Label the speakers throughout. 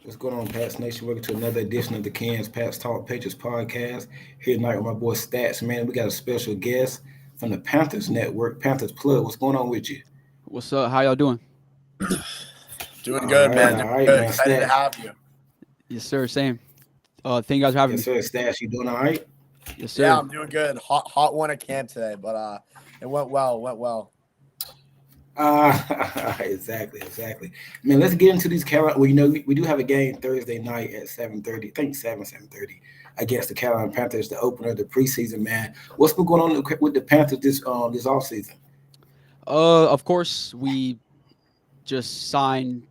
Speaker 1: What's going on, Pats Nation? Welcome to another edition of the Cans Pats Talk Patriots podcast. Here tonight with my boy Stats, man. We got a special guest from the Panthers Network, Panthers Plug. What's going on with you?
Speaker 2: What's up? How y'all doing?
Speaker 3: Doing good, man. Doing
Speaker 1: All right,
Speaker 3: good.
Speaker 1: man.
Speaker 3: Excited to
Speaker 1: Stats.
Speaker 3: have you.
Speaker 2: Yes, sir. Same. Thank you guys for having
Speaker 1: Yes,
Speaker 2: me.
Speaker 1: sir. Stats, you doing all right?
Speaker 2: Yes,
Speaker 3: Yeah,
Speaker 2: sir.
Speaker 3: I'm doing good. Hot one at camp today, but it went well. Went well.
Speaker 1: Exactly. Man, let's get into these Carolina. Well, we do have a game Thursday night at 7:30. I think 7:30 against the Carolina Panthers, the opener of the preseason. Man, what's been going on with the Panthers this offseason?
Speaker 2: Of course, we just signed.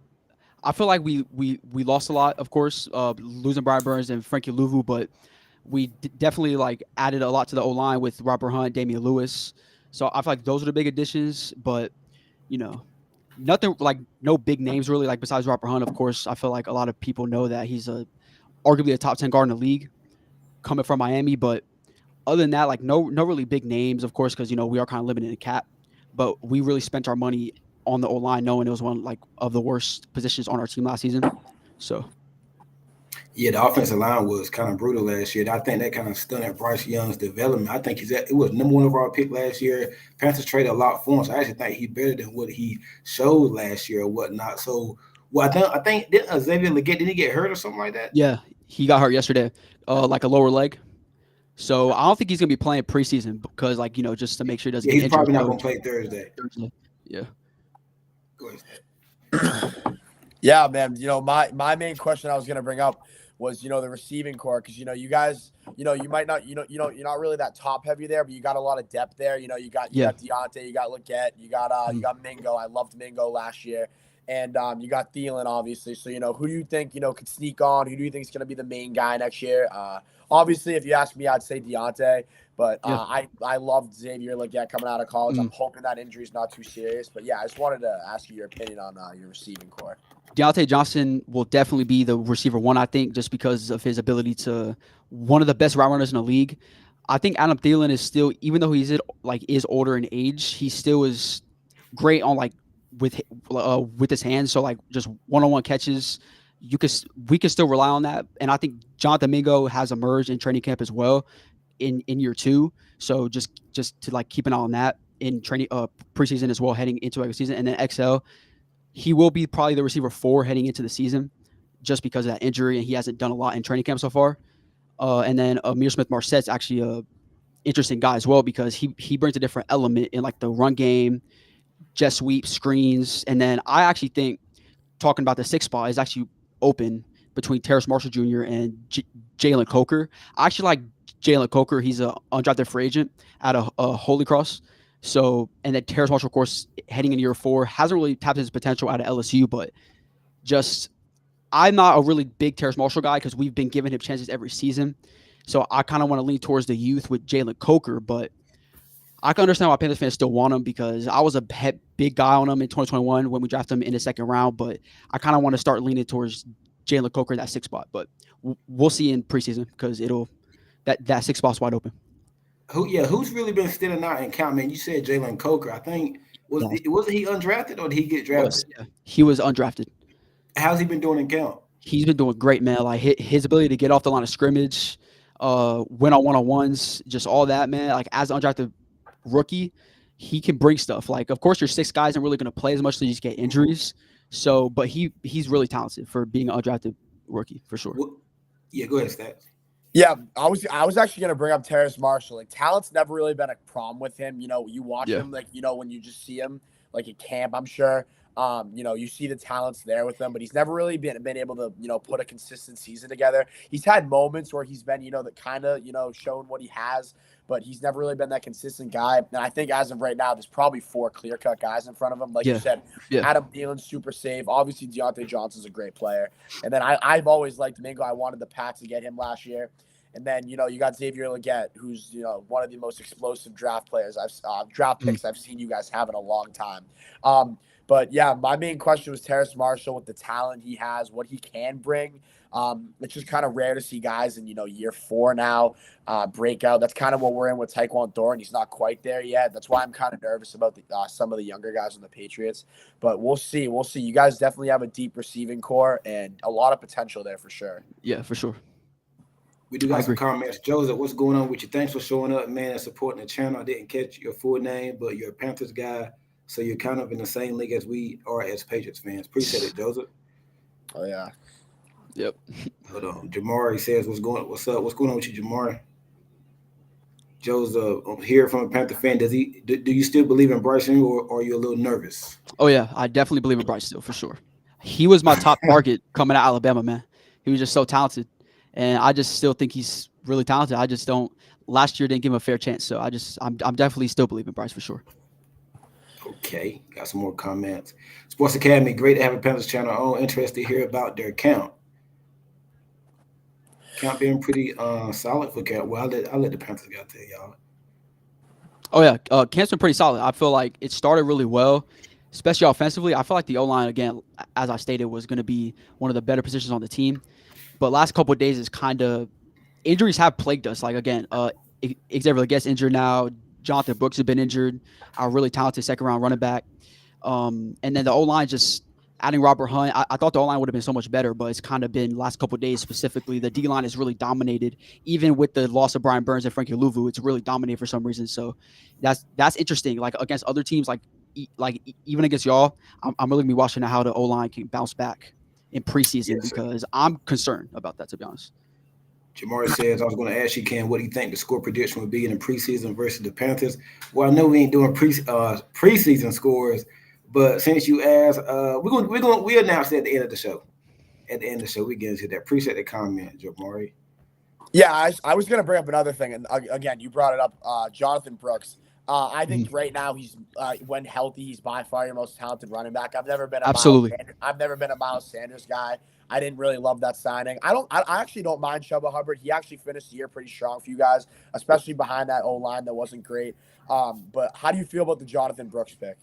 Speaker 2: I feel like we lost a lot. Of course, losing Brian Burns and Frankie Louvu, but we definitely like added a lot to the O line with Robert Hunt, Damian Lewis. So I feel like those are the big additions. But you know, nothing like no big names really. Like besides Robert Hunt, of course, I feel like a lot of people know that he's arguably a top 10 guard in the league coming from Miami. But other than that, like no really big names, of course, because we are kind of limited in cap. But we really spent our money on the O line, knowing it was one like of the worst positions on our team last season. So
Speaker 1: Yeah, the offensive line was kind of brutal last year. I think that kind of stunted Bryce Young's development. I think it was number one overall pick last year. Panthers traded a lot for him, so I actually think he's better than what he showed last year or whatnot. So, well, I think did Xavier Legette, did he get hurt or something like that?
Speaker 2: yeah, he got hurt yesterday, like a lower leg. So I don't think he's gonna be playing preseason because just to make sure he doesn't
Speaker 1: Yeah,
Speaker 2: get
Speaker 1: he's
Speaker 2: injured.
Speaker 1: probably not going to play Thursday.
Speaker 2: Yeah.
Speaker 1: Go ahead.
Speaker 3: Yeah, man. My main question I was gonna bring up was the receiving core because you guys you might not you're not really that top heavy there, but you got a lot of depth there. You got Deontay, you got Legette, you got Mingo. I loved Mingo last year. And you got Thielen, obviously. So, who do you think, could sneak on? Who do you think is going to be the main guy next year? Obviously, if you ask me, I'd say Deontay. But I loved Xavier Legette coming out of college. I'm hoping that injury is not too serious. But, yeah, I just wanted to ask you your opinion on your receiving core.
Speaker 2: Deontay Johnson will definitely be the receiver one, I think, just because of his ability to one of the best route runners in the league. I think Adam Thielen is still, even though he's is older in age, he still is great on with his hands. So like just one-on-one catches, we can still rely on that. And I think Jonathan Mingo has emerged in training camp as well in year two. So just to like keep an eye on that in training preseason as well, heading into regular season. And then XL, he will be probably the receiver 4 heading into the season just because of that injury, and he hasn't done a lot in training camp so far. And then Amir Smith-Marsette's actually a interesting guy as well because he brings a different element in like the run game, jet sweep, screens. And then I actually think talking about the 6 spot is actually open between Terrace Marshall Jr. and Jalen Coker. I actually like Jalen Coker. He's an undrafted free agent out of Holy Cross. So, and then Terrace Marshall, of course, heading into year 4, hasn't really tapped his potential out of LSU, but just I'm not a really big Terrace Marshall guy because we've been giving him chances every season. So I kind of want to lean towards the youth with Jalen Coker, but I can understand why Panthers fans still want him because I was a big guy on him in 2021 when we drafted him in the second round, but I kind of want to start leaning towards Jalen Coker in that 6 spot. But we'll see in preseason because that 6 spot's wide open.
Speaker 1: Who's really been standing out in count, man? You said Jalen Coker. I think wasn't he undrafted or did he get drafted?
Speaker 2: He was undrafted.
Speaker 1: How's he been doing in count?
Speaker 2: He's been doing great, man. Like his ability to get off the line of scrimmage, win on one-on-ones, just all that, man. Like as an undrafted rookie, he can bring stuff. Like, of course, your 6 guys aren't really going to play as much, so you just get injuries. So, but he's really talented for being an undrafted rookie for sure.
Speaker 1: Well, yeah, go ahead, Stats.
Speaker 3: Yeah, I was actually gonna bring up Terrace Marshall. Like talent's never really been a problem with him. You watch him like when you just see him like at camp, I'm sure. You see the talents there with him, but he's never really been able to, put a consistent season together. He's had moments where he's been, that kind of, shown what he has, but he's never really been that consistent guy. And I think as of right now, there's probably 4 clear-cut guys in front of him. Like you said, Adam Thielen's super safe. Obviously, Deontay Johnson's a great player. And then I've always liked Mingo. I wanted the Pats to get him last year. And then, you know, you got Xavier Legette, who's, you know, one of the most explosive draft picks I've seen you guys have in a long time. But yeah, my main question was Terrace Marshall with the talent he has, what he can bring. It's just kind of rare to see guys in, you know, year 4 now break out. That's kind of what we're in with Tyquan Thornton. He's not quite there yet. That's why I'm kind of nervous about some of the younger guys on the Patriots. But we'll see. We'll see. You guys definitely have a deep receiving core and a lot of potential there for sure.
Speaker 2: Yeah, for sure.
Speaker 1: We do got some comments. Joseph, what's going on with you? Thanks for showing up, man, and supporting the channel. I didn't catch your full name, but you're a Panthers guy, so you're kind of in the same league as we are as Patriots fans. Appreciate it, Joseph.
Speaker 3: Oh yeah.
Speaker 2: Yep.
Speaker 1: Hold on. Jamari says, what's up? What's going on with you, Jamari? Joseph, I'm here from a Panther fan. Do you still believe in Bryce Young, or are you a little nervous?
Speaker 2: Oh yeah, I definitely believe in Bryce still, for sure. He was my top target coming out of Alabama, man. He was just so talented. And I just still think he's really talented. I just don't. Last year didn't give him a fair chance, so I'm definitely still believing Bryce for sure.
Speaker 1: Okay, got some more comments. Sports Academy, great to have a Panthers channel on. Interested to hear about their count. Count being pretty solid for count. Well, I'll let the Panthers guy tell y'all.
Speaker 2: Oh yeah, Camp's been pretty solid. I feel like it started really well, especially offensively. I feel like the O-line, again, as I stated, was going to be one of the better positions on the team. But last couple of days is kind of injuries have plagued us. Like again, Xavier Legette's injured now. Jonathan Brooks has been injured. Our really talented second round running back. And then the O-line just adding Robert Hunt. I thought the O-line would have been so much better, but it's kind of been last couple of days specifically. The D-line is really dominated. Even with the loss of Brian Burns and Frankie Louvu, it's really dominated for some reason. So that's interesting. Like against other teams, like even against y'all, I'm really going to be watching how the O-line can bounce back in preseason, because I'm concerned about that, to be honest.
Speaker 1: Jamari says, I was going to ask you, Ken, what do you think the score prediction would be in the preseason versus the Panthers? Well, I know we ain't doing preseason scores, but since you asked, we announced it at the end of the show. At the end of the show, we get into that. Appreciate the comment, Jamari.
Speaker 3: Yeah, I was going to bring up another thing, and again, you brought it up, Jonathan Brooks. I think right now he's when healthy, he's by far your most talented running back. I've never been a Miles Sanders guy. I didn't really love that signing. I actually don't mind Chuba Hubbard. He actually finished the year pretty strong for you guys, especially behind that O-line that wasn't great. But how do you feel about the Jonathan Brooks pick?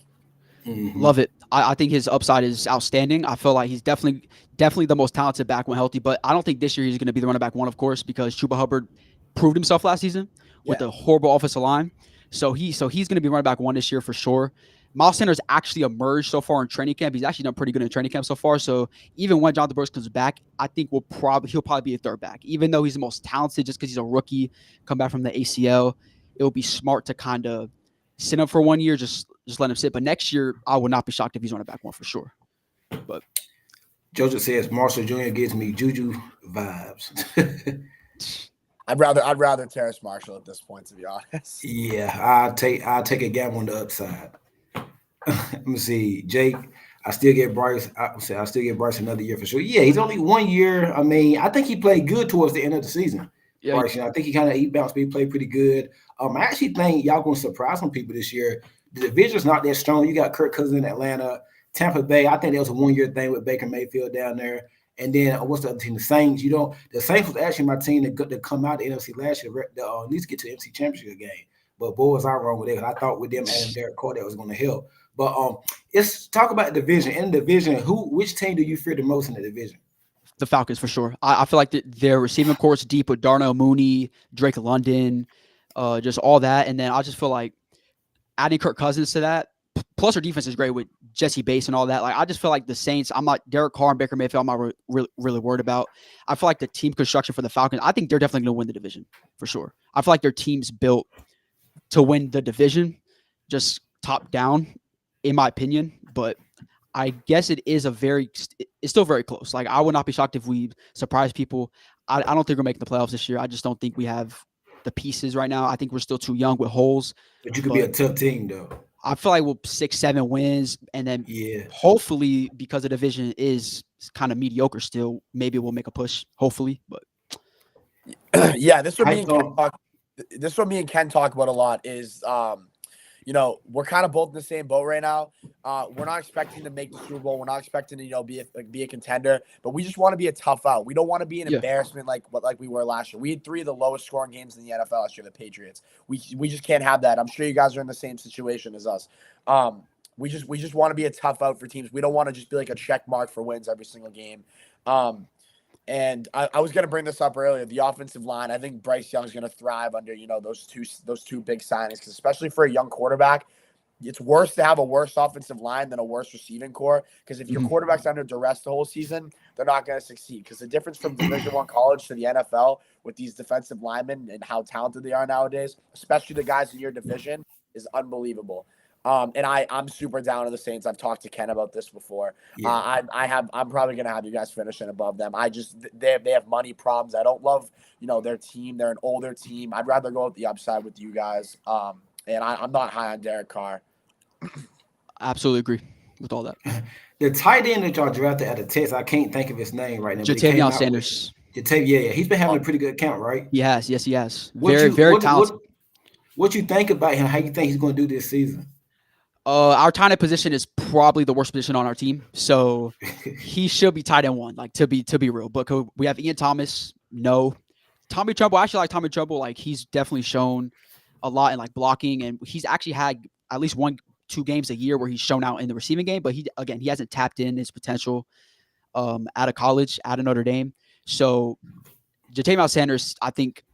Speaker 2: Mm-hmm. Love it. I think his upside is outstanding. I feel like he's definitely the most talented back when healthy, but I don't think this year he's going to be the running back one, of course, because Chuba Hubbard proved himself last season with a horrible offensive line. So he's going to be running back one this year for sure. Miles Sanders actually emerged so far in training camp. He's actually done pretty good in training camp so far. So even when Jonathan Brooks comes back, I think he'll probably be a third back, even though he's the most talented just because he's a rookie, come back from the ACL. It would be smart to kind of sit him for 1 year, just let him sit. But next year, I would not be shocked if he's running back one for sure. But
Speaker 1: Joseph says Marshall Jr. gives me Juju vibes.
Speaker 3: I'd rather Terrace Marshall at this point, to be honest.
Speaker 1: Yeah, I'll take a gamble on the upside. Let me see, Jake. I still get Bryce another year for sure. Yeah, he's only 1 year. I mean, I think he played good towards the end of the season. Yeah, Bryce, I think he bounced. He played pretty good. I actually think y'all gonna surprise some people this year. The division's not that strong. You got Kirk Cousins in Atlanta, Tampa Bay. I think that was a 1 year thing with Baker Mayfield down there. And then what's the other team? The Saints. The Saints was actually my team to come out of the NFC last year. At least get to the NFC Championship game. But boy, was I wrong with it. I thought with them adding Derek Carr that was going to help. But let's talk about the division. In the division, which team do you fear the most in the division?
Speaker 2: The Falcons for sure. I feel like their receiving corps is deep with Darnell Mooney, Drake London, just all that. And then I just feel like adding Kirk Cousins to that, plus their defense is great with Jesse Bates and all that. Like I just feel like the Saints, I'm not Derek Carr and Baker Mayfield, I'm not really worried about. I feel like the team construction for the Falcons, I think they're definitely going to win the division for sure. I feel like their team's built to win the division, just top down, in my opinion. But I guess it's still very close. Like I would not be shocked if we surprise people. I don't think we're making the playoffs this year. I just don't think we have the pieces right now. I think we're still too young with holes.
Speaker 1: But you could be a tough team though.
Speaker 2: I feel like we'll 6-7 wins, and then hopefully, because the division is kind of mediocre still, maybe we'll make a push. Hopefully, but
Speaker 3: yeah, this is what me and Ken talk about a lot. Is we're kind of both in the same boat right now. We're not expecting to make the Super Bowl. We're not expecting to, be a contender, but we just want to be a tough out. We don't want to be an embarrassment like we were last year. We had 3 of the lowest scoring games in the NFL last year, the Patriots. We just can't have that. I'm sure you guys are in the same situation as us. We just want to be a tough out for teams. We don't want to just be like a check mark for wins every single game. And I was going to bring this up earlier. The offensive line, I think Bryce Young's going to thrive under, those two big signings, because especially for a young quarterback, it's worse to have a worse offensive line than a worse receiving core. Because if your quarterback's under duress the whole season, they're not going to succeed. Because the difference from Division I college to the NFL with these defensive linemen and how talented they are nowadays, especially the guys in your division, is unbelievable. And I'm super down on the Saints. I've talked to Ken about this before.
Speaker 1: Yeah.
Speaker 3: I'm probably gonna have you guys finishing above them. They have money problems. I don't love their team. They're an older team. I'd rather go with the upside with you guys. And I'm not high on Derek Carr.
Speaker 2: Absolutely agree with all that.
Speaker 1: The tight end that y'all drafted out of Texas, I can't think of his name right now.
Speaker 2: Jatavion Sanders.
Speaker 1: Yeah, he's been having a pretty good count, right?
Speaker 2: Yes, he has. Very talented.
Speaker 1: What you think about him? How you think he's going to do this season?
Speaker 2: Our tight end position is probably the worst position on our team, so he should be tight end 1. Like to be real, but we have Ian Thomas. No, Tommy Tremble. I actually like Tommy Tremble. Like he's definitely shown a lot in like blocking, and he's actually had at least 1-2 games a year where he's shown out in the receiving game. But he hasn't tapped in his potential out of college, out of Notre Dame. So Jatavion Sanders, I think,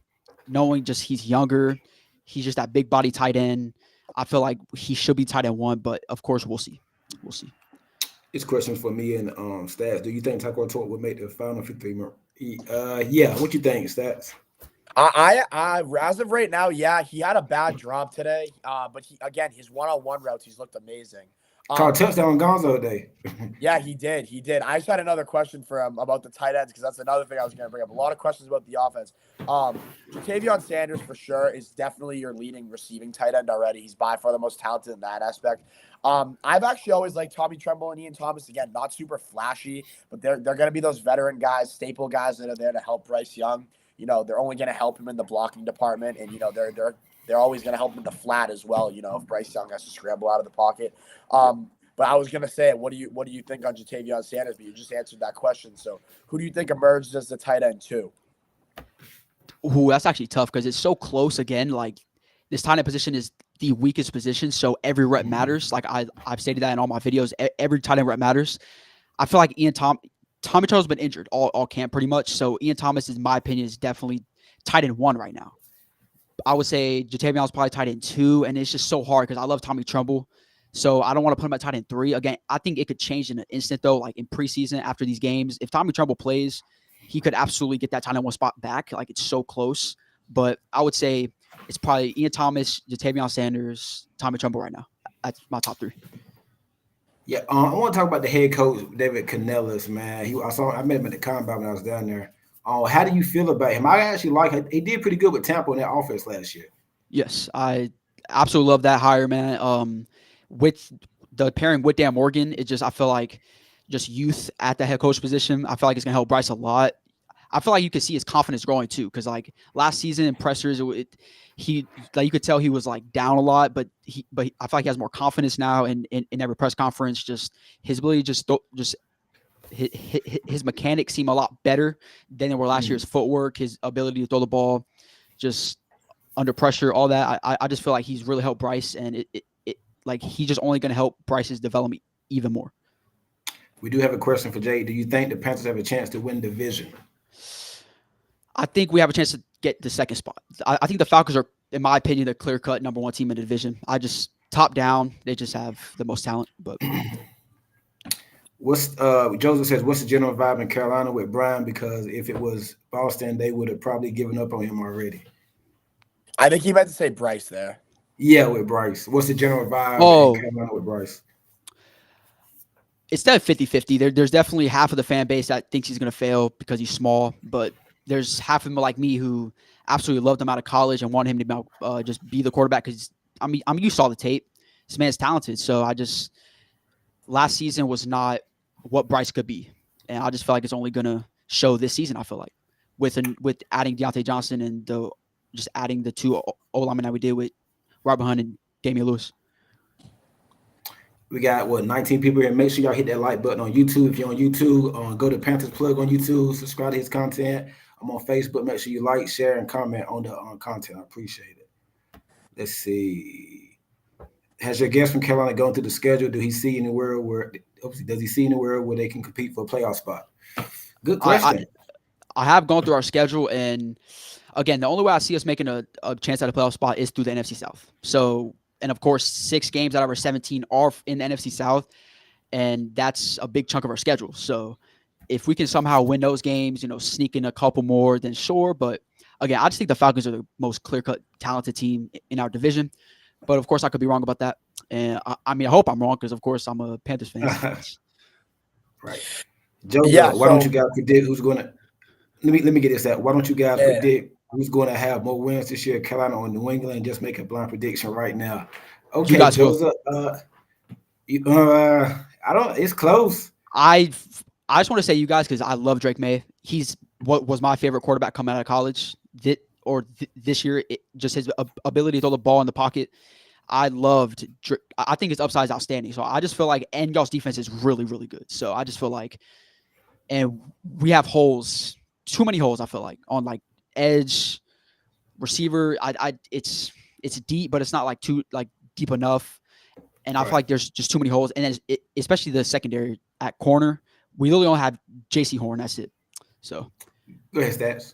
Speaker 2: knowing just he's younger, he's just that big body tight end. I feel like he should be tight end 1, but of course we'll see.
Speaker 1: This question for me and Stats. Do you think Taco Tort would make the final 53? Yeah. What you think, Stats?
Speaker 3: I as of right now, yeah, he had a bad drop today. But his one-on-one routes, he's looked amazing.
Speaker 1: Caught a touchdown on Gonzo today.
Speaker 3: Yeah, he did. I just had another question for him about the tight ends, because that's another thing I was going to bring up. A lot of questions about the offense. Jatavion Sanders, for sure, is definitely your leading receiving tight end already. He's by far the most talented in that aspect. I've actually always liked Tommy Tremble and Ian Thomas. Again, not super flashy, but they're going to be those veteran guys, staple guys that are there to help Bryce Young. They're only going to help him in the blocking department, and they're always going to help him in the flat as well. If Bryce Young has to scramble out of the pocket. But I was going to say, what do you think on Jatavion Sanders? But you just answered that question. So who do you think emerged as the tight end 2?
Speaker 2: Ooh, that's actually tough because it's so close again. Like this tight end position is the weakest position, so every rep matters. Like I've stated that in all my videos. Every tight end rep matters. I feel like Tommy Charles has been injured all camp pretty much. So Ian Thomas, in my opinion, is definitely tight end 1 right now. I would say Jatavion is probably tight end 2, and it's just so hard because I love Tommy Tremble. So I don't want to put him at tight end 3. Again, I think it could change in an instant though, like in preseason after these games. If Tommy Tremble plays, he could absolutely get that tight end 1 spot back. Like it's so close. But I would say it's probably Ian Thomas, Jatavion Sanders, Tommy Tremble right now. That's my top 3.
Speaker 1: Yeah, I want to talk about the head coach, David Canellis, man. I met him at the combine when I was down there. How do you feel about him? I actually like him. He did pretty good with Tampa in that offense last year.
Speaker 2: Yes, I absolutely love that hire, man. With the pairing with Dan Morgan, I feel like just youth at the head coach position, I feel like it's going to help Bryce a lot. I feel like you could see his confidence growing too, because like last season in pressers, you could tell he was like down a lot, but I feel like he has more confidence now in every press conference. Just his ability, his mechanics seem a lot better than they were last year's footwork, his ability to throw the ball, just under pressure, all that. I just feel like he's really helped Bryce, and like he's just only going to help Bryce's development even more.
Speaker 1: We do have a question for Jay. Do you think the Panthers have a chance to win division?
Speaker 2: I think we have a chance to get the second spot. I think the Falcons are, in my opinion, the clear-cut number 1 team in the division. Top down, they just have the most talent. But
Speaker 1: Joseph says, what's the general vibe in Carolina with Brian? Because if it was Boston, they would have probably given up on him already.
Speaker 3: I think he meant to say Bryce there.
Speaker 1: Yeah, with Bryce. What's the general vibe in Carolina with Bryce?
Speaker 2: It's that 50-50. There's definitely half of the fan base that thinks he's going to fail because he's small, but there's half of them like me who absolutely loved him out of college and want him to just be the quarterback because, you saw the tape. This man's talented. So last season was not what Bryce could be. And I just feel like it's only going to show this season, I feel like, with adding Deontay Johnson and just adding the 2 O-linemen that we did with Robert Hunt and Damian Lewis.
Speaker 1: We got 19 people here. Make sure y'all hit that like button on YouTube. If you're on YouTube, go to Panthers Plug on YouTube. Subscribe to his content. I'm on Facebook. Make sure you like, share, and comment on the content. I appreciate it. Let's see. Has your guest from Carolina gone through the schedule? Do he see anywhere where? Does he see anywhere where they can compete for a playoff spot? Good
Speaker 2: I,
Speaker 1: question.
Speaker 2: I have gone through our schedule, and again, the only way I see us making a chance at a playoff spot is through the NFC South. So, and of course, 6 games out of our 17 are in the NFC South, and that's a big chunk of our schedule. So, if we can somehow win those games, sneak in a couple more, then sure. But again, I just think the Falcons are the most clear-cut, talented team in our division. But of course, I could be wrong about that. And I mean, I hope I'm wrong because, of course, I'm a Panthers fan.
Speaker 1: Right. Joe,
Speaker 3: Yeah,
Speaker 1: why don't
Speaker 3: so
Speaker 1: you guys predict who's going to? Let me get this out. Why don't you guys
Speaker 3: yeah.
Speaker 1: predict who's going to have more wins this year, Carolina or New England? And just make a blind prediction right now.
Speaker 2: You
Speaker 1: Okay,
Speaker 2: guys go.
Speaker 1: Joseph. I don't. It's close.
Speaker 2: I just want to say you guys because I love Drake May. He's what was my favorite quarterback coming out of college this year. Just his ability to throw the ball in the pocket. I loved. I think his upside is outstanding. So I just feel like and y'all's defense is really really good. So I just feel like, and we have holes, too many holes. I feel like on like edge, receiver. It's deep, but it's not like too like deep enough. And I feel like there's just too many holes, and especially the secondary at corner. We really only have J.C. Horn. That's it. So
Speaker 1: Go ahead, stats.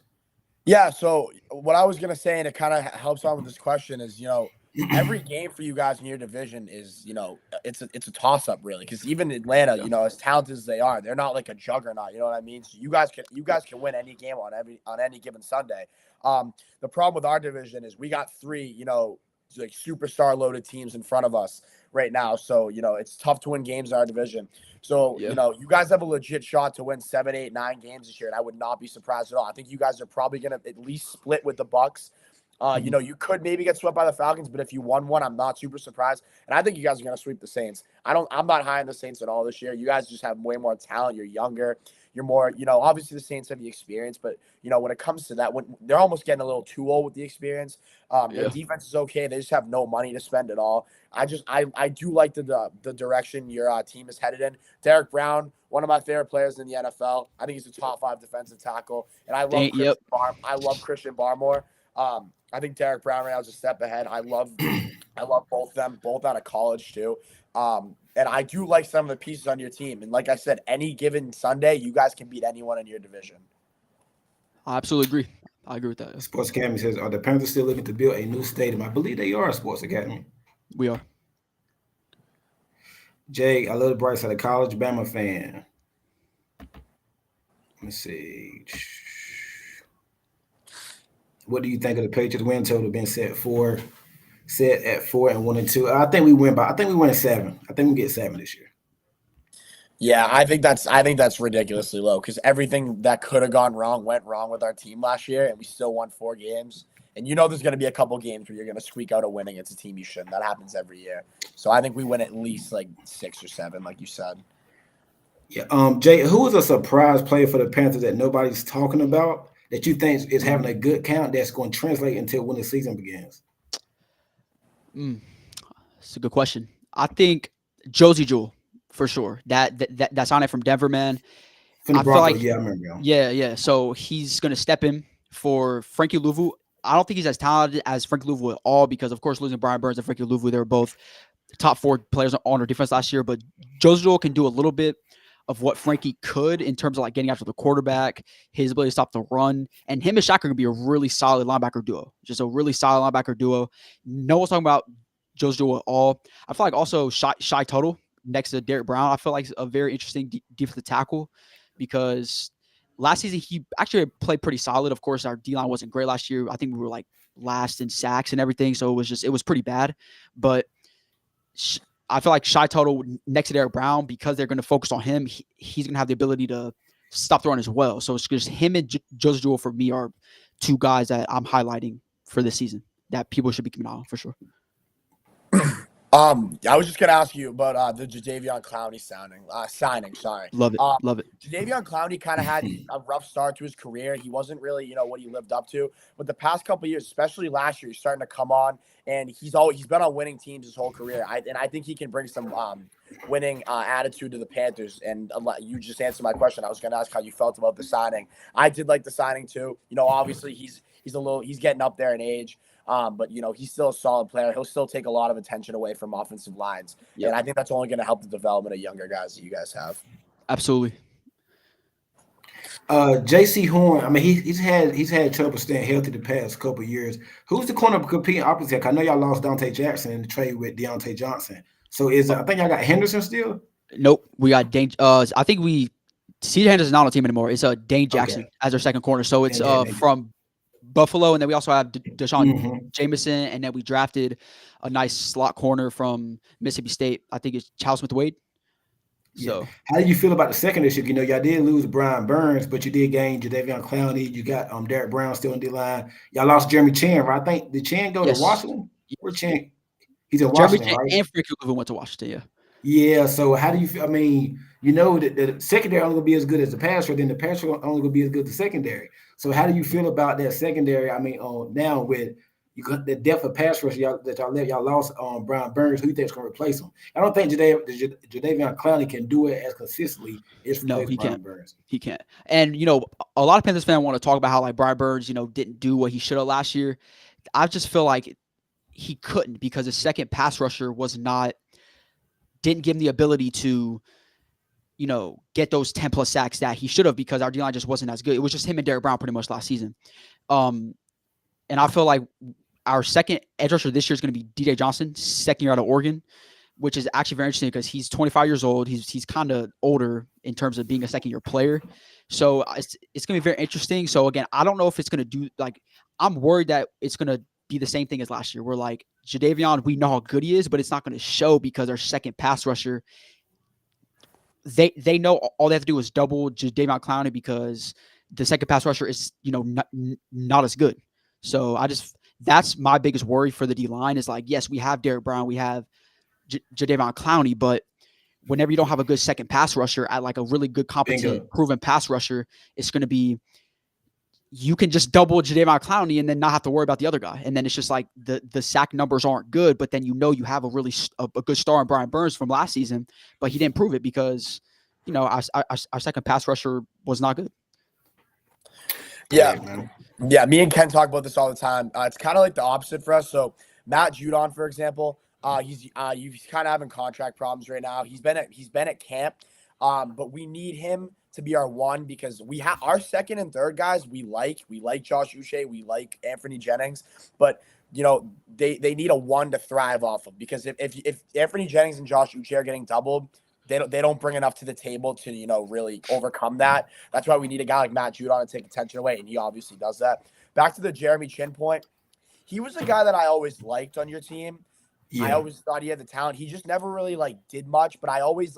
Speaker 3: Yeah, so what I was gonna say, and it kind of helps on with this question, is every game for you guys in your division is it's a toss up really, because even Atlanta, as talented as they are, they're not like a juggernaut. You know what I mean? So you guys can win any game on any given Sunday. The problem with our division is we got 3 like superstar loaded teams in front of us right now. So it's tough to win games in our division. So, you guys have a legit shot to win 7, 8, 9 games this year, and I would not be surprised at all. I think you guys are probably going to at least split with the Bucks. You could maybe get swept by the Falcons, but if you won one, I'm not super surprised. And I think you guys are going to sweep the Saints. I'm not high on the Saints at all this year. You guys just have way more talent. You're younger. You're more, obviously the Saints have the experience, but when it comes to that, when they're almost getting a little too old with the experience. Their defense is okay. They just have no money to spend at all. I do like the direction your team is headed in. Derek Brown, one of my favorite players in the NFL. I think he's a top 5 defensive tackle, and I love Christian Barmore. I think Derek Brown right now is a step ahead. I love both of them, both out of college too. And I do like some of the pieces on your team. And like I said, any given Sunday, you guys can beat anyone in your division.
Speaker 2: I absolutely agree. I agree with that.
Speaker 1: Sports Academy says, are the Panthers still looking to build a new stadium? I believe they are, Sports Academy.
Speaker 2: We are.
Speaker 1: Jay, I love the bright side of college. Bama fan. Let me see. What do you think of the Patriots win total being set at 4 and 1 and 2? I think we win 7. I think we get 7 this year.
Speaker 3: Yeah, I think that's ridiculously low, because everything that could have gone wrong went wrong with our team last year, and we still won 4 games. And there's going to be a couple games where you're going to squeak out a win against a team you shouldn't. That happens every year. So I think we win at least like 6 or 7, like you said.
Speaker 1: Yeah. Jay, who is a surprise player for the Panthers that nobody's talking about that you think is having a good count that's going to translate until when the season begins?
Speaker 2: That's a good question. I think Josie Jewell for sure. That's on it from Denver, man.
Speaker 1: From the Broncos, I remember him.
Speaker 2: Yeah. So he's going to step in for Frankie Louvu. I don't think he's as talented as Frankie Louvu at all, because of course losing Brian Burns and Frankie Louvu, they were both top 4 players on our defense last year. But Josie Jewell can do a little bit of what Frankie could in terms of like getting after the quarterback, his ability to stop the run, and him and Shaq are going to be a really solid linebacker duo. Just a really solid linebacker duo. No one's talking about Josie Jewell at all. I feel like also Shy Tuttle next to Derek Brown, I feel like a very interesting defensive tackle, because last season he actually played pretty solid. Of course, our D-line wasn't great last year. I think we were like last in sacks and everything, so it was pretty bad. But I feel like Shy Tuttle next to Derek Brown, because they're going to focus on him, he's going to have the ability to stop the run as well. So it's just him and Josie Jewell for me are 2 guys that I'm highlighting for this season that people should be keeping an eye on for sure.
Speaker 3: I was just gonna ask you about the Jadeveon Clowney signing. Sorry.
Speaker 2: Love it. Love it.
Speaker 3: Jadeveon Clowney kind of had a rough start to his career. He wasn't really, what he lived up to. But the past couple of years, especially last year, he's starting to come on, and he's been on winning teams his whole career. I think he can bring some winning attitude to the Panthers. And you just answered my question. I was gonna ask how you felt about the signing. I did like the signing too. Obviously he's getting up there in age. But he's still a solid player. He'll still take a lot of attention away from offensive lines, and I think that's only going to help the development of younger guys that you guys have.
Speaker 2: Absolutely.
Speaker 1: J.C. Horn. I mean, he's had trouble staying healthy the past couple of years. Who's the corner competing opposite? I know y'all lost Dante Jackson in the trade with Deontay Johnson. So I think y'all got Henderson still.
Speaker 2: Nope, we got Dane. I think C.J. Henderson's not on the team anymore. It's Dane Jackson as our second corner. So it's from Buffalo, and then we also have Deshaun Jameson, and then we drafted a nice slot corner from Mississippi State. I think it's Charles Smith-Wade. So,
Speaker 1: how do you feel about the secondary? Y'all did lose Brian Burns, but you did gain Jadeveon Clowney. You got Derek Brown still in the line. Y'all lost Jeremy Chan, right? I think did Chan go to Washington? Where Chan? He's in Washington,
Speaker 2: Jeremy
Speaker 1: right?
Speaker 2: And Frank Louisville went to Washington. Yeah.
Speaker 1: Yeah. So how do you feel? I mean, the secondary only gonna be as good as the pass rush, then the pass rush only gonna be as good as the secondary. So how do you feel about that secondary? I mean, now with you got the depth of pass rush y'all lost Brian Burns. Who you think is gonna replace him? I don't think Jadeveon Clowney can do it as consistently as
Speaker 2: he
Speaker 1: Brian
Speaker 2: can't.
Speaker 1: Burns.
Speaker 2: He can't. And a lot of Panthers fans want to talk about how like Brian Burns, didn't do what he should have last year. I just feel like he couldn't because his second pass rusher didn't give him the ability to get those 10 plus sacks that he should have because our D-line just wasn't as good. It was just him and Derek Brown pretty much last season. And I feel like our second edge rusher this year is going to be DJ Johnson, second year out of Oregon, which is actually very interesting because he's 25 years old. He's kind of older in terms of being a second year player. So it's going to be very interesting. So again, I don't know if it's going to do I'm worried that it's going to be the same thing as last year. We're like Jadeveon, we know how good he is, but it's not going to show because our second pass rusher, they know all they have to do is double Jadeveon Clowney because the second pass rusher is, not as good. So that's my biggest worry for the D-line is yes, we have Derek Brown, we have Jadeveon Clowney, but whenever you don't have a good second pass rusher at a really good, competent, proven pass rusher, it's going to be, you can just double Jadeveon Clowney and then not have to worry about the other guy. And then it's just the sack numbers aren't good, but then you have a really a good star in Brian Burns from last season, but he didn't prove it because, our second pass rusher was not good.
Speaker 3: Yeah. Yeah. Me and Ken talk about this all the time. It's kind of like the opposite for us. So Matt Judon, for example, he's kind of having contract problems right now. He's been at camp, but we need him to be our one because we have our second and third guys. We like Josh Uche, we like Anthony Jennings, but they need a one to thrive off of because if Anthony Jennings and Josh Uche are getting doubled, they don't bring enough to the table to really overcome that. That's why we need a guy like Matt Judon to take attention away, and he obviously does that. Back to the Jeremy Chin point, he was a guy that I always liked on your team. Yeah. I always thought he had the talent. He just never really did much, but I always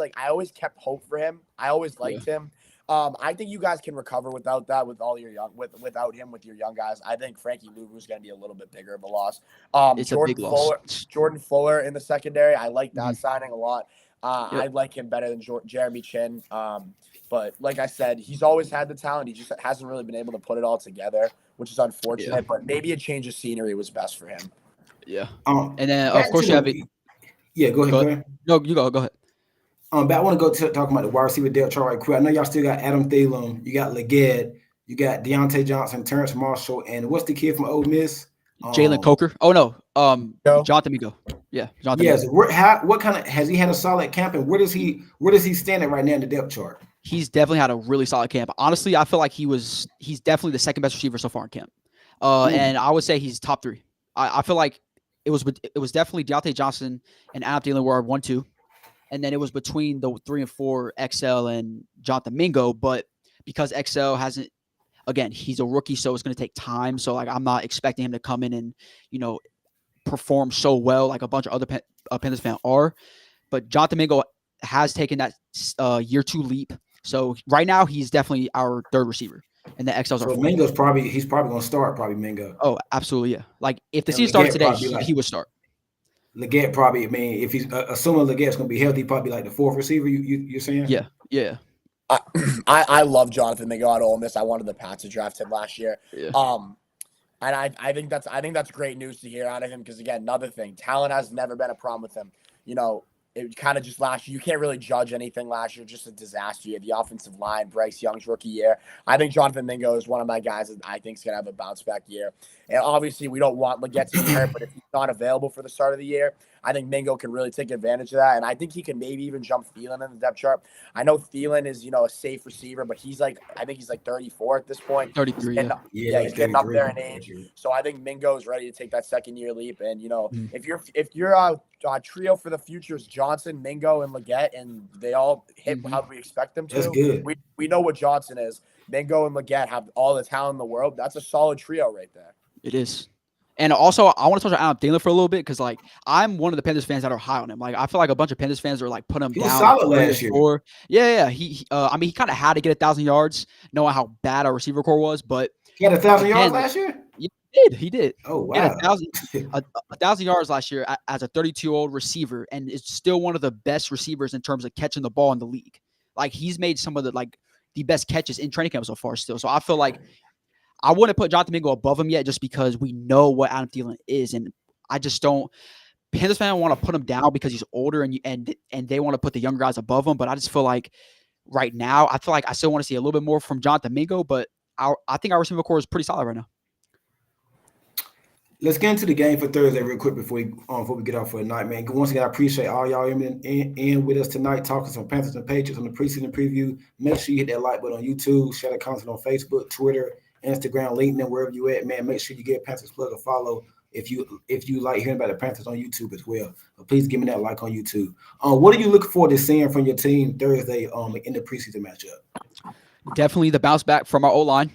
Speaker 3: kept hope for him. I always liked him. I think you guys can recover without that, with all your without him with your young guys. I think Frankie Luvu is going to be a little bit bigger of a loss.
Speaker 2: It's a big loss.
Speaker 3: Jordan Fuller in the secondary. I like that signing a lot. I like him better than Jeremy Chin. But like I said, he's always had the talent. He just hasn't really been able to put it all together, which is unfortunate. Yeah. But maybe a change of scenery was best for him.
Speaker 2: Yeah. And then of course you have it.
Speaker 1: Yeah, go ahead.
Speaker 2: No, you go ahead.
Speaker 1: But I want to go to talking about the wide receiver depth chart right quick. I know y'all still got Adam Thielen, you got Leggett, you got Deontay Johnson, Terrence Marshall, and what's the kid from Ole Miss?
Speaker 2: Jalen Coker. Oh no, Jonathan Mingo. Yeah,
Speaker 1: Jonathan. Yes. Mingo. What kind of has he had a solid camp, and where does he stand at right now in the depth chart?
Speaker 2: He's definitely had a really solid camp. Honestly, I feel like he's definitely the second best receiver so far in camp. And I would say he's top three. I feel like it was definitely Deontay Johnson and Adam Thielen were our 1-2. And then it was between the 3 and 4 XL and Jonathan Mingo. But because XL hasn't, again, he's a rookie, so it's going to take time. So I'm not expecting him to come in and, perform so well like a bunch of other Panthers fans are. But Jonathan Mingo has taken that year 2 leap. So right now he's definitely our third receiver. And the XL's
Speaker 1: so Mingo's he's probably going to start Mingo.
Speaker 2: Oh, absolutely, yeah. If the season started today, he would start.
Speaker 1: Leggett probably. I mean, if he's assuming Leggett's going to be healthy, probably like the fourth receiver. You're saying?
Speaker 2: Yeah, yeah,
Speaker 3: I love Jonathan Mingo out of Ole Miss. I wanted the Pats to draft him last year.
Speaker 2: yeah.
Speaker 3: And I think that's great news to hear out of him because again, another thing, talent has never been a problem with him. It kind of just last year. You can't really judge anything last year. Just a disaster year. The offensive line, Bryce Young's rookie year. I think Jonathan Mingo is one of my guys that I think is going to have a bounce back year. And obviously, we don't want Leggett to be hurt, but if he's not available for the start of the year, I think Mingo can really take advantage of that. And I think he can maybe even jump Thielen in the depth chart. I know Thielen is, a safe receiver, but I think he's like 34 at this point.
Speaker 2: 33,
Speaker 3: yeah. He's getting up there in age. So I think Mingo is ready to take that second year leap. And, if you're a trio for the future is Johnson, Mingo, and Leggett, and they all hit how we expect them to.
Speaker 1: That's good.
Speaker 3: We know what Johnson is. Mingo and Leggett have all the talent in the world. That's a solid trio right there.
Speaker 2: It is. And also, I want to touch on Adam Thielen for a little bit because, I'm one of the Panthers fans that are high on him. I feel like a bunch of Panthers fans are putting him
Speaker 1: he
Speaker 2: down.
Speaker 1: Was solid last year.
Speaker 2: Yeah. He kind of had to get 1,000 yards, knowing how bad our receiver core was. But
Speaker 1: he had 1,000 yards last year.
Speaker 2: Yeah, he did.
Speaker 1: Oh wow!
Speaker 2: He had 1,000 yards last year as a 32-year-old receiver, and is still one of the best receivers in terms of catching the ball in the league. He's made some of the best catches in training camp so far. Still, so I feel like I wouldn't put Jonathan Mingo above him yet, just because we know what Adam Thielen is, and I just don't. Panthers fans want to put him down because he's older, and they want to put the younger guys above him. But I just feel like right now, I still want to see a little bit more from Jonathan Mingo, but I think our receiver core is pretty solid right now.
Speaker 1: Let's get into the game for Thursday real quick before we get off for the night, man. Once again, I appreciate all y'all in with us tonight, talking some Panthers and Patriots on the preseason preview. Make sure you hit that like button on YouTube, share the content on Facebook, Twitter, Instagram, LinkedIn, wherever you at, man. Make sure you give Panthers Plug a follow if you like hearing about the Panthers on YouTube as well. But please give me that like on YouTube. What are you looking forward to seeing from your team Thursday in the preseason matchup?
Speaker 2: Definitely the bounce back from our O-line.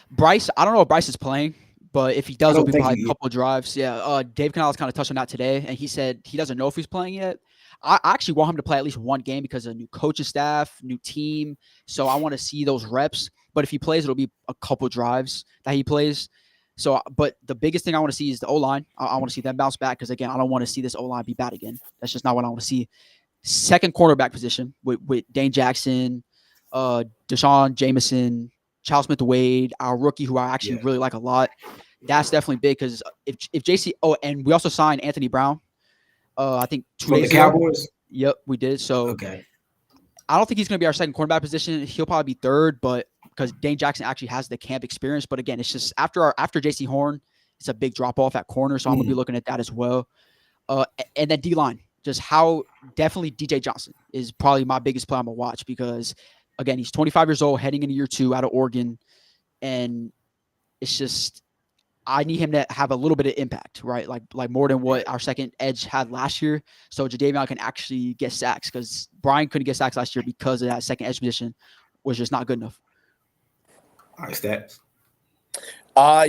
Speaker 2: Bryce, I don't know if Bryce is playing. But if he does, it'll be probably a couple of drives. Yeah, Dave Canales kind of touched on that today, and he said he doesn't know if he's playing yet. I actually want him to play at least one game because of a new coaching staff, new team. So I want to see those reps. But if he plays, it'll be a couple of drives that he plays. So, but the biggest thing I want to see is the O-line. I want to see them bounce back because, again, I don't want to see this O-line be bad again. That's just not what I want to see. Second cornerback position with Dane Jackson, Deshaun Jameson, Charles Smith-Wade, our rookie who I actually really like a lot. That's definitely big because if JC and we also signed Anthony Brown. I think 2 days ago.
Speaker 1: Cowboys.
Speaker 2: Yep, we did. So
Speaker 1: okay.
Speaker 2: I don't think he's going to be our second cornerback position. He'll probably be third, but because Dane Jackson actually has the camp experience. But again, it's just after JC Horn, it's a big drop off at corner. So I'm going to be looking at that as well. And then D-line, just how definitely DJ Johnson is probably my biggest player I'm going to watch because again, he's 25 years old, heading into year 2 out of Oregon, and it's just. I need him to have a little bit of impact, right? Like more than what our second edge had last year. So Jadeveon can actually get sacks because Brian couldn't get sacks last year because of that second edge position was just not good enough.
Speaker 1: All right, stats.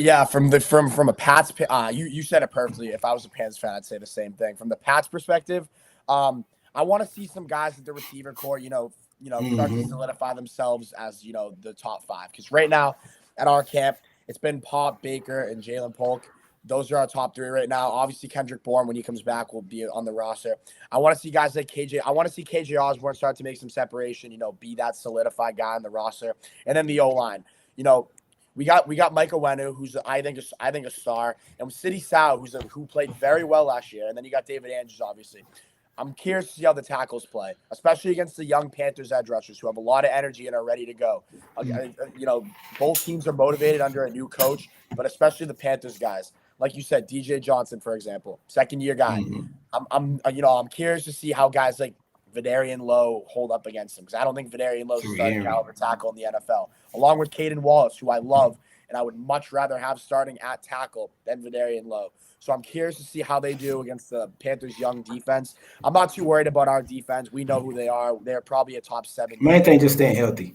Speaker 3: Yeah, from a Pats, you said it perfectly. If I was a Panthers fan, I'd say the same thing. From the Pats perspective, I want to see some guys at the receiver core, start to solidify themselves as the top 5. Because right now at our camp, it's been Pop, Baker, and Jalen Polk. Those are our top 3 right now. Obviously, Kendrick Bourne, when he comes back, will be on the roster. I want to see guys like KJ. I want to see KJ Osborne start to make some separation, be that solidified guy on the roster. And then the O-line. We got Mike Owenu, who's I think a star, and City Sao, who played very well last year. And then you got David Andrews, obviously. I'm curious to see how the tackles play, especially against the young Panthers edge rushers who have a lot of energy and are ready to go. Both teams are motivated under a new coach, but especially the Panthers guys. Like you said, DJ Johnson, for example, second-year guy. I'm curious to see how guys like Vidarian Lowe hold up against him because I don't think Vidarian Lowe is a starting caliber tackle in the NFL. Along with Caden Wallace, who I love, and I would much rather have starting at tackle than Vidarian Lowe. So I'm curious to see how they do against the Panthers' young defense. I'm not too worried about our defense. We know who they are. They're probably a top 7.
Speaker 1: Main thing, just staying healthy.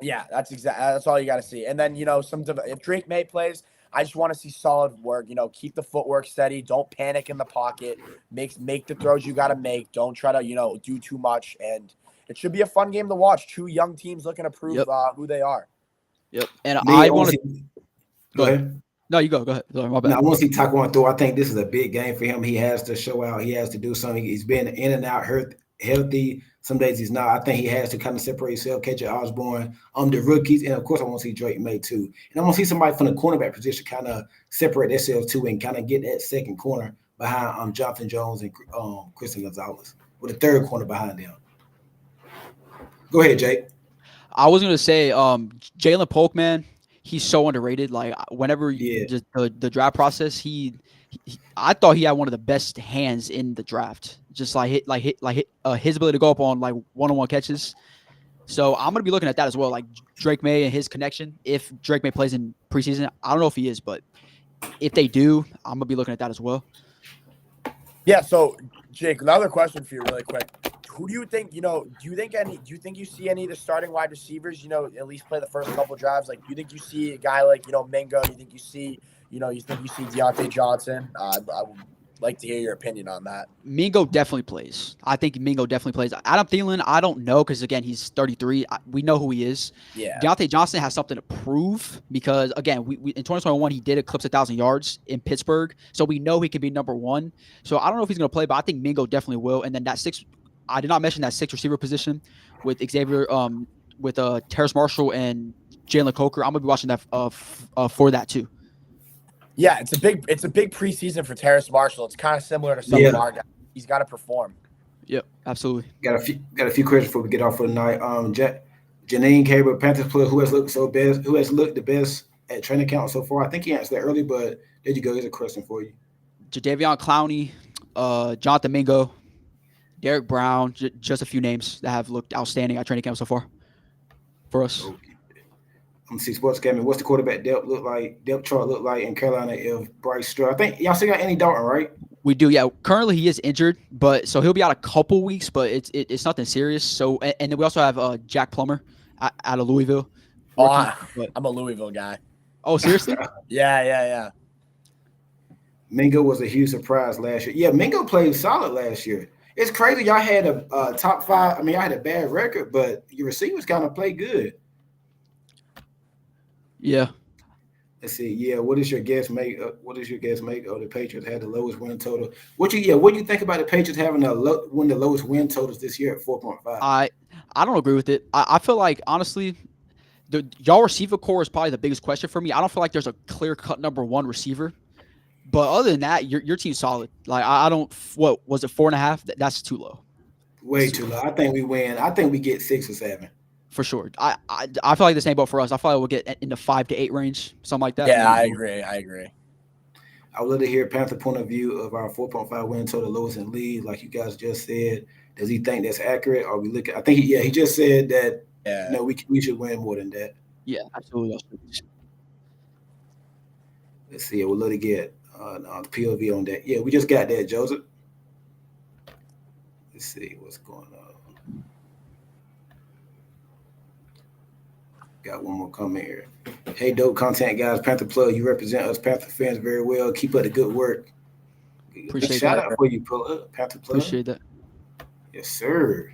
Speaker 3: Yeah, that's all you got to see. And then if Drake May plays, I just want to see solid work. Keep the footwork steady. Don't panic in the pocket. Make the throws you got to make. Don't try to do too much. And it should be a fun game to watch. 2 young teams looking to prove who they are.
Speaker 2: Yep. And I want to
Speaker 1: go ahead.
Speaker 2: No, you go. Go ahead. Sorry, my
Speaker 1: No,
Speaker 2: bad.
Speaker 1: I want to see Taekwondo throw. I think this is a big game for him. He has to show out. He has to do something. He's been in and out, hurt, healthy. Some days he's not. I think he has to kind of separate himself. KJ Osborne, the rookies, and of course I want to see Drake May too. And I want to see somebody from the cornerback position kind of separate themselves too, and kind of get that second corner behind Jonathan Jones and Christian Gonzalez, with a third corner behind them. Go ahead, Jake.
Speaker 2: I was gonna say, Jalen Polk, man, he's so underrated. Like whenever
Speaker 1: Yeah.
Speaker 2: the draft process, I thought he had one of the best hands in the draft. Just his ability to go up on like one-on-one catches. So I'm gonna be looking at that as well, like Drake May and his connection. If Drake May plays in preseason, I don't know if he is, but if they do, I'm gonna be looking at that as well.
Speaker 3: Yeah. So, Jake, another question for you, really quick. Who do you think? Do you think you see any of the starting wide receivers? At least play the first couple drives. Like, do you think you see a guy like Mingo? Do you think you see Deontay Johnson? I would like to hear your opinion on that.
Speaker 2: Mingo definitely plays. I think Mingo definitely plays. Adam Thielen, I don't know because again he's 33. We know who he is.
Speaker 3: Yeah.
Speaker 2: Deontay Johnson has something to prove because again we in 2021 he did eclipse 1,000 yards in Pittsburgh, so we know he can be number one. So I don't know if he's going to play, but I think Mingo definitely will. And then that six. I did not mention that six receiver position with Xavier, with Terrace Marshall and Jalen Coker. I'm gonna be watching that for that too.
Speaker 3: Yeah, it's a big preseason for Terrace Marshall. It's kind of similar to some of our guys. He's got to perform.
Speaker 2: Yep, absolutely.
Speaker 1: Got a few questions before we get off for the night. Janine Cable, Panthers player who has looked the best at training camp so far. I think he answered that early, but there you go. Here's a question for you.
Speaker 2: Jadeveon Clowney, Jonathan Mingo, Derek Brown, just a few names that have looked outstanding at training camp so far for us.
Speaker 1: Okay. I'm see sports gaming. What's the quarterback depth chart look like in Carolina if Bryce Stroud? I think y'all still got Andy Dalton, right?
Speaker 2: We do, yeah. Currently he is injured, but so he'll be out a couple weeks, but it's nothing serious. So and then we also have Jack Plummer out of Louisville.
Speaker 3: I'm a Louisville guy.
Speaker 2: Oh, seriously?
Speaker 3: Yeah.
Speaker 1: Mingo was a huge surprise last year. Yeah, Mingo played solid last year. It's crazy. Y'all had a top five. I mean, y'all had a bad record, but your receivers kind of played good.
Speaker 2: Yeah.
Speaker 1: Let's see. Yeah, what is your guess make? What is your guess make? Oh, the Patriots had the lowest win total. What do you think about the Patriots having one of the lowest win totals this year at 4.5?
Speaker 2: I don't agree with it. I feel like honestly, y'all receiver core is probably the biggest question for me. I don't feel like there's a clear cut number one receiver. But other than that, your team's solid. Like I don't. What was it? 4.5? That's too low.
Speaker 1: Way too low. I think we win. I think we get 6 or 7
Speaker 2: for sure. I feel like the same boat for us. I feel like we'll get in the 5 to 8 range, something like that.
Speaker 3: Yeah, I agree.
Speaker 1: I would love to hear Panther point of view of our 4.5 win total, lowest in league, like you guys just said. Does he think that's accurate? Or we look at? I think he just said that.
Speaker 3: Yeah.
Speaker 1: No, we should win more than that.
Speaker 2: Yeah, absolutely.
Speaker 1: Let's see. I would love to get the POV on that. Yeah, we just got that, Joseph. Let's see what's going on. Got one more comment here. Hey, dope content guys, Panther Plug. You represent us Panther fans very well. Keep up the good work.
Speaker 2: Appreciate
Speaker 1: Shout
Speaker 2: that.
Speaker 1: out for you, Panther Plug.
Speaker 2: Appreciate that.
Speaker 1: Yes, sir.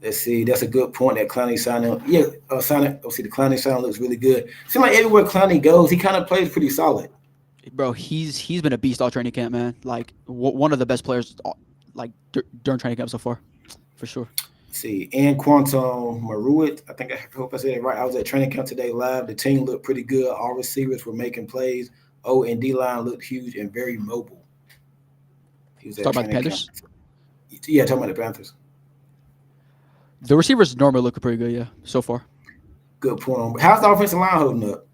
Speaker 1: Let's see. That's a good point. That Clowney signing. Yeah, signing. Oh, see, the Clowney signing looks really good. Seems like everywhere Clowney goes, he kind of plays pretty solid.
Speaker 2: Bro, he's been a beast all training camp, man. Like one of the best players, like during training camp so far, for sure.
Speaker 1: Let's see, and Quantum Maruit. I hope I said it right. I was at training camp today live. The team looked pretty good. All receivers were making plays. O and D line looked huge and very mobile.
Speaker 2: He was talking about the Panthers.
Speaker 1: Yeah, talking about the Panthers.
Speaker 2: The receivers normally look pretty good, yeah, so far.
Speaker 1: Good point. How's the offensive line holding up?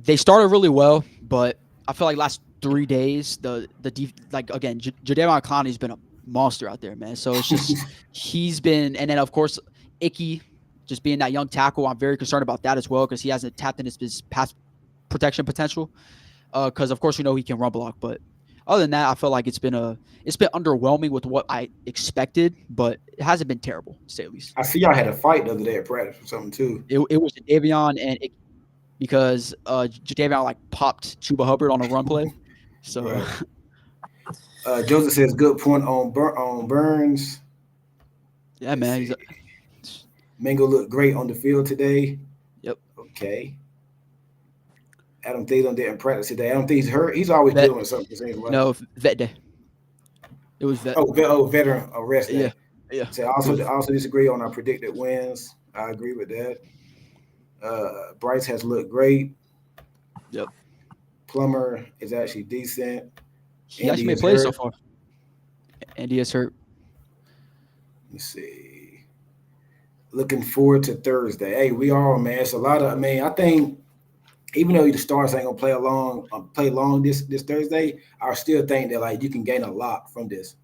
Speaker 2: They started really well, but I feel like last 3 days, Jadeveon Clowney's been a monster out there, man. So it's just he's been, and then of course Icky, just being that young tackle, I'm very concerned about that as well because he hasn't tapped into his pass protection potential. Because of course he can run block, but other than that, I feel like it's been underwhelming with what I expected, but it hasn't been terrible, to say at least.
Speaker 1: I see y'all had a fight the other day at practice or something too.
Speaker 2: It was Jadeveon and Icky. Because Jadeveon popped Chuba Hubbard on a run play, so.
Speaker 1: Right. Joseph says good point on Burns.
Speaker 2: Yeah, man.
Speaker 1: Mingo looked great on the field today.
Speaker 2: Yep.
Speaker 1: Okay. Adam Thielen didn't practice today. Adam Thielen's hurt. He's always
Speaker 2: Vet,
Speaker 1: dealing with something. It seems like.
Speaker 2: no, vet day. It was vet.
Speaker 1: Veteran arrest
Speaker 2: Yeah,
Speaker 1: day.
Speaker 2: yeah.
Speaker 1: So
Speaker 2: It was,
Speaker 1: I also disagree on our predicted wins. I agree with that. Bryce has looked great.
Speaker 2: yep.
Speaker 1: Plummer is actually decent.
Speaker 2: He actually
Speaker 1: Andy
Speaker 2: made
Speaker 1: is
Speaker 2: plays so
Speaker 1: hurt.
Speaker 2: far. Andy is hurt.
Speaker 1: Let's see. Looking forward to Thursday. Hey, we are, man. It's a lot of. I mean, I think even though the stars ain't gonna play long this Thursday, I still think that like you can gain a lot from this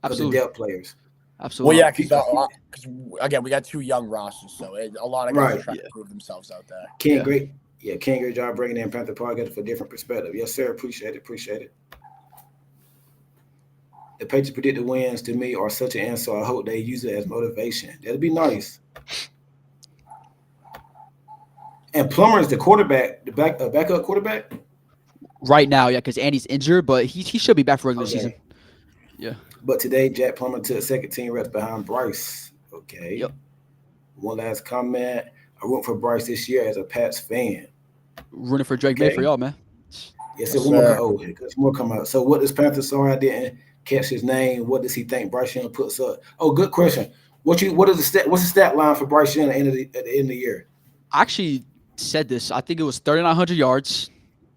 Speaker 1: because the
Speaker 2: Absolutely.
Speaker 1: depth players.
Speaker 3: Well,
Speaker 2: Absolutely.
Speaker 3: yeah, because again, we got 2 young rosters, so a lot of guys
Speaker 1: Right.
Speaker 3: are trying to prove themselves out there.
Speaker 1: Ken, great. Yeah, Ken, great job bringing in Panther Podcast for a different perspective. Yes, sir. Appreciate it. The Patriots predicted wins to me are such an insult. I hope they use it as motivation. That'd be nice. And Plummer is the quarterback, the backup quarterback.
Speaker 2: Right now, yeah, because Andy's injured, but he should be back for regular season. Yeah.
Speaker 1: But today, Jack Plummer took second team reps behind Bryce. Okay.
Speaker 2: Yep.
Speaker 1: One last comment. I root for Bryce this year as a Pats fan.
Speaker 2: Rooting for Drake May for y'all, man.
Speaker 1: Yes, one more come out. So what does Panther sorry I didn't catch his name? What does he think Bryce Young puts up? Oh, good question. What's the stat line for Bryce Young at the end of the year?
Speaker 2: I actually said this. I think it was 3,900 yards,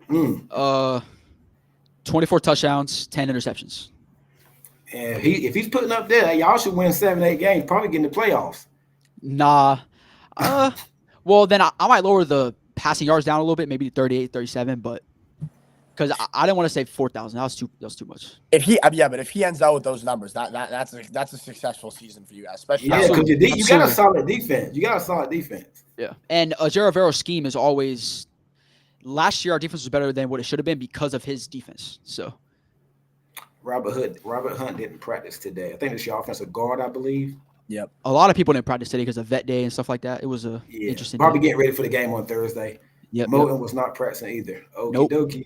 Speaker 2: 24 touchdowns, 10 interceptions.
Speaker 1: And if he's putting up that, y'all should win 7-8 games, probably get in the playoffs.
Speaker 2: Nah. Well, then I might lower the passing yards down a little bit, maybe 38, 37, but because I didn't want to say 4,000. That was too much.
Speaker 3: But if he ends out with those numbers, that's a successful season for you guys, especially.
Speaker 1: Yeah, because you got a solid defense.
Speaker 2: Yeah, and Jarovero's scheme is always. Last year, our defense was better than what it should have been because of his defense. So,
Speaker 1: Robert Hunt didn't practice today. I think it's your offensive guard, I believe.
Speaker 3: Yep.
Speaker 2: A lot of people didn't practice today because of vet day and stuff like that. It was interesting.
Speaker 1: Probably getting ready for the game on Thursday.
Speaker 2: Yep.
Speaker 1: Moten was not practicing either. Okie
Speaker 2: Nope.
Speaker 1: dokie.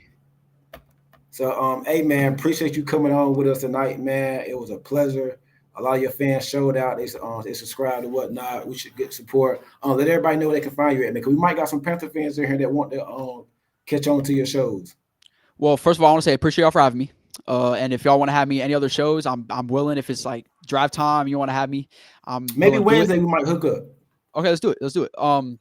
Speaker 1: So, hey man, appreciate you coming on with us tonight, man. It was a pleasure. A lot of your fans showed out. They subscribed and whatnot. We should get support. Let everybody know where they can find you at, man. Because we might got some Panther fans in here that want to catch on to your shows.
Speaker 2: Well, first of all, I want to say I appreciate y'all for having me. And if y'all want to have me any other shows, I'm willing. If it's like drive time, you want to have me.
Speaker 1: Maybe Wednesday we might hook up.
Speaker 2: Okay, let's do it.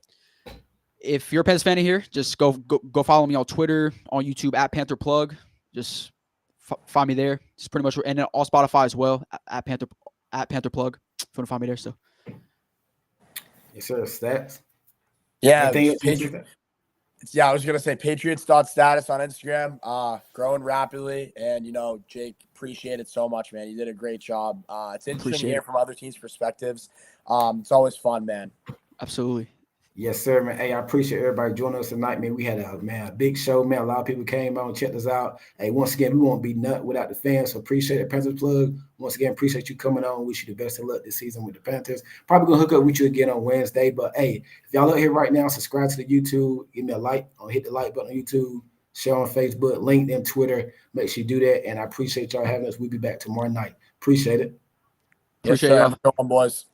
Speaker 2: If you're a Panthers fan in here, just go follow me on Twitter, on YouTube at Panther Plug. Just find me there. It's pretty much, and then all Spotify as well at Panther Plug. If you want to find me there, so.
Speaker 1: Yes, sir. Stats.
Speaker 3: Yeah, I was gonna say Patriots.status on Instagram, growing rapidly, and Jake, appreciate it so much, man. You did a great job. It's interesting to hear from other teams' perspectives. It's always fun, man.
Speaker 2: Absolutely.
Speaker 1: Yes, sir, man. Hey, I appreciate everybody joining us tonight, man. We had a big show, man. A lot of people came out and checked us out. Hey, once again, we won't be nothing without the fans, so appreciate it. Panthers Plug. Once again, appreciate you coming on. Wish you the best of luck this season with the Panthers. Probably gonna hook up with you again on Wednesday, but hey, if y'all out here right now, subscribe to the YouTube, give me a like, hit the like button on YouTube, share on Facebook, LinkedIn, Twitter. Make sure you do that, and I appreciate y'all having us. We'll be back tomorrow night. Appreciate it.
Speaker 3: Appreciate it, boys.